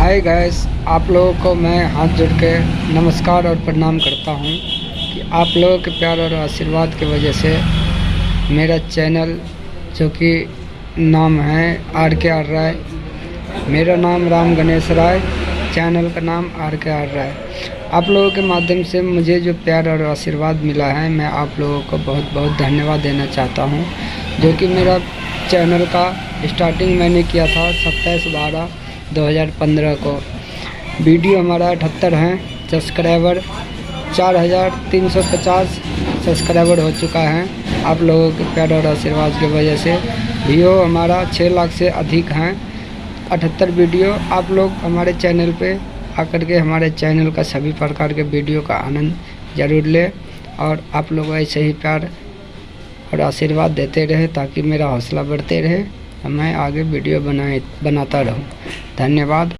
Hi guys, आप लोगों को मैं हाथ जोड़ के नमस्कार और प्रणाम करता हूँ कि आप लोगों के प्यार और आशीर्वाद की वजह से मेरा चैनल जो कि नाम है RKR राय, मेरा नाम राम गणेश राय, चैनल का नाम RKR राय। आप लोगों के माध्यम से मुझे जो प्यार और आशीर्वाद मिला है, मैं आप लोगों को बहुत बहुत धन्यवाद देना चाहता हूँ। जो कि मेरा चैनल का स्टार्टिंग मैंने किया था 27/12/2015 को। वीडियो हमारा 78 हैं, सब्सक्राइबर 4350 सब्सक्राइबर हो चुका है। आप लोगों के प्यार और आशीर्वाद की वजह से व्यू हमारा 6 लाख से अधिक हैं। 78 वीडियो आप लोग हमारे चैनल पे आकर के हमारे चैनल का सभी प्रकार के वीडियो का आनंद ज़रूर लें और आप लोग ऐसे ही प्यार और आशीर्वाद देते रहे ताकि मेरा हौसला बढ़ते रहे और मैं आगे वीडियो बनाता रहूं। धन्यवाद।